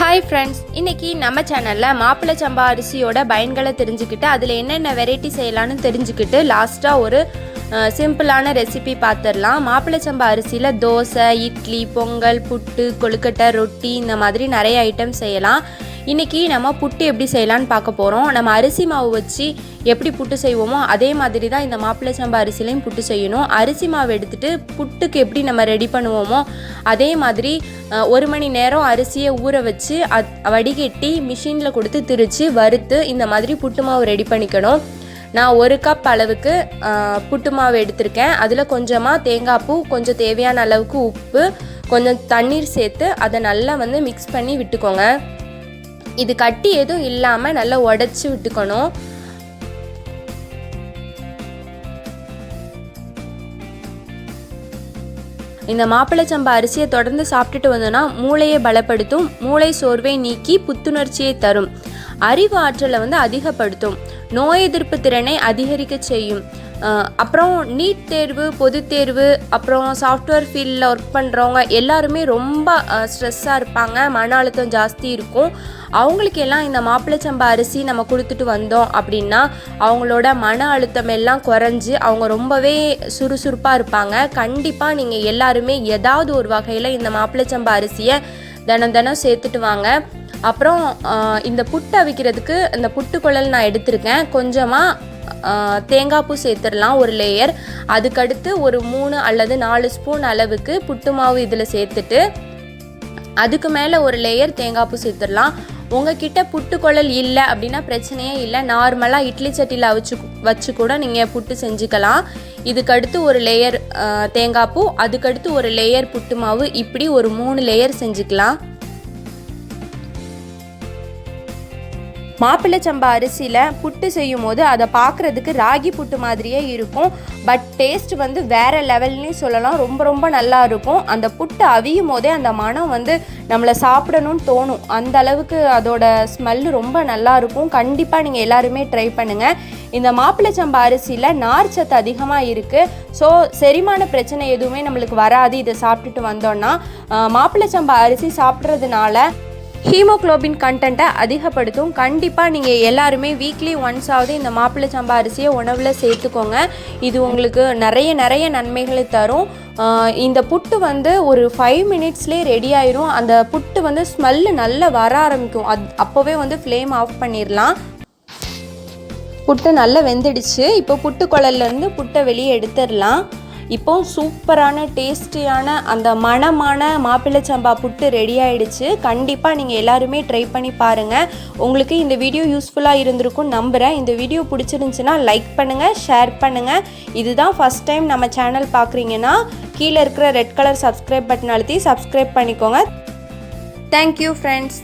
Hi friends, இன்னைக்கு நம்ம சேனல்ல மாப்பிள்ளை சம்பா அரிசியோட பயன்களை தெரிஞ்சுக்கிட்டு அதில் என்னென்ன வெரைட்டி செய்யலாம்னு தெரிஞ்சுக்கிட்டு லாஸ்டா ஒரு சிம்பிளான ரெசிபி பார்த்துடலாம். மாப்பிள்ளை சம்பா அரிசியில் தோசை, இட்லி, பொங்கல், புட்டு, கொழுக்கட்டை, ரொட்டி இந்த மாதிரி நிறைய ஐட்டம் செய்யலாம். இன்றைக்கி நம்ம புட்டு எப்படி செய்யலான்னு பார்க்க போகிறோம். நம்ம அரிசி மாவு வச்சு எப்படி புட்டு செய்வோமோ அதே மாதிரி தான் இந்த மாப்பிள்ளை சம்பா அரிசிலையும் புட்டு செய்யணும். அரிசி மாவு எடுத்துகிட்டு புட்டுக்கு எப்படி நம்ம ரெடி பண்ணுவோமோ அதே மாதிரி 1 மணி நேரம் அரிசியை ஊற வச்சு வடிகட்டி மிஷினில் கொடுத்து திரித்து வறுத்து இந்த மாதிரி புட்டு மாவு ரெடி பண்ணிக்கணும். நான் 1 கப் அளவுக்கு புட்டு மாவு எடுத்திருக்கேன். அதில் கொஞ்சமாக தேங்காய் பூ, கொஞ்சம் தேவையான அளவுக்கு உப்பு, கொஞ்சம் தண்ணீர் சேர்த்து அதை நல்லா மிக்ஸ் பண்ணி விட்டுக்கோங்க. இது கட்டி எதுவும் இல்லாமல் நல்லா உடச்சி விட்டுக்கணும். இந்த மாப்பிள்ளை சம்பா அரிசியை தொடர்ந்து சாப்பிட்டுட்டு வந்தோன்னா மூளையை பலப்படுத்தும், மூளை சோர்வை நீக்கி புத்துணர்ச்சியை தரும், அறிவு ஆற்றலை அதிகப்படுத்தும், நோய் எதிர்ப்பு திறனை அதிகரிக்க செய்யும். அப்புறம் நீட் தேர்வு, பொது தேர்வு, அப்புறம் சாஃப்ட்வேர் ஃபீல்டில் ஒர்க் பண்ணுறவங்க எல்லாருமே ரொம்ப ஸ்ட்ரெஸ்ஸாக இருப்பாங்க, மன அழுத்தம் ஜாஸ்தி இருக்கும். அவங்களுக்கெல்லாம் இந்த மாப்பிள்ளை சம்பா அரிசி நம்ம கொடுத்துட்டு வந்தோம் அப்படின்னா அவங்களோட மன அழுத்தம் எல்லாம் குறைஞ்சி அவங்க ரொம்பவே சுறுசுறுப்பாக இருப்பாங்க. கண்டிப்பாக நீங்கள் எல்லாருமே ஏதாவது ஒரு வகையில் இந்த மாப்பிள்ளை சம்பா அரிசியை தினம் சேர்த்துட்டு வாங்க. அப்புறம் இந்த புட்டு அவிக்கிறதுக்கு இந்த புட்டுக்குழல் நான் எடுத்திருக்கேன். கொஞ்சமாக தேங்காய் பூ சேர்த்துடலாம், ஒரு லேயர். அதுக்கடுத்து ஒரு 3 அல்லது 4 ஸ்பூன் அளவுக்கு புட்டு மாவு இதில் சேர்த்துட்டு அதுக்கு மேலே ஒரு லேயர் தேங்காய் பூ சேர்த்துடலாம். உங்ககிட்ட புட்டுக்குழல் இல்லை அப்படின்னா பிரச்சனையே இல்லை, நார்மலாக இட்லி சட்டியில் வச்சு கூட நீங்கள் புட்டு செஞ்சுக்கலாம். இதுக்கடுத்து ஒரு லேயர் தேங்காய் பூ, அதுக்கடுத்து ஒரு லேயர் புட்டு மாவு, இப்படி ஒரு 3 லேயர் செஞ்சுக்கலாம். மாப்பிள்ளை சம்பா அரிசியில் புட்டு செய்யும் போது அதை பார்க்குறதுக்கு ராகி புட்டு மாதிரியே இருக்கும். பட் டேஸ்ட் வேறு லெவல்னே சொல்லலாம். ரொம்ப நல்லா இருக்கும். அந்த புட்டு அவியும் போதே அந்த மனம் நம்மளை சாப்பிடணும்னு தோணும். அந்த அளவுக்கு அதோட ஸ்மெல்லு ரொம்ப நல்லா இருக்கும். கண்டிப்பாக நீங்கள் எல்லாருமே ட்ரை பண்ணுங்கள். இந்த மாப்பிள்ளை சம்பா அரிசியில் நார் சத்து அதிகமாக இருக்குது. ஸோ செரிமான பிரச்சனை எதுவுமே நம்மளுக்கு வராது இதை சாப்பிட்டுட்டு வந்தோன்னா. மாப்பிள்ளை சம்பா அரிசி சாப்பிட்றதுனால ஹீமோக்ளோபின் கண்டென்ட்டை அதிகப்படுத்தும். கண்டிப்பாக நீங்கள் எல்லாருமே வீக்லி ஒன்ஸாவது இந்த மாப்பிள்ளை சம்பா அரிசியை உணவில் சேர்த்துக்கோங்க. இது உங்களுக்கு நிறைய நன்மைகளை தரும். இந்த புட்டு ஒரு 5 மினிட்ஸ்லேயே ரெடி ஆயிரும். அந்த புட்டு ஸ்மெல்லு நல்லா வர ஆரம்பிக்கும். அப்போவே ஃப்ளேம் ஆஃப் பண்ணிடலாம். புட்டு நல்லா வெந்துடுச்சு. இப்போ புட்டு குழல்லேருந்து புட்டை வெளியே எடுத்துடலாம். இப்போ சூப்பரான டேஸ்டியான அந்த மணமான மாப்பிள்ளை சம்பா புட்டு ரெடி ஆகிடுச்சு. கண்டிப்பாக நீங்கள் எல்லாருமே ட்ரை பண்ணி பாருங்கள். உங்களுக்கு இந்த வீடியோ யூஸ்ஃபுல்லாக இருந்திருக்கும் நம்புகிறேன். இந்த வீடியோ பிடிச்சிருந்துச்சுன்னா லைக் பண்ணுங்கள், ஷேர் பண்ணுங்கள். இதுதான் ஃபஸ்ட் டைம் நம்ம சேனல் பார்க்குறீங்கன்னா கீழே இருக்கிற ரெட் கலர் சப்ஸ்கிரைப் பட்டன் அழுத்தி சப்ஸ்கிரைப் பண்ணிக்கோங்க. Thank you friends.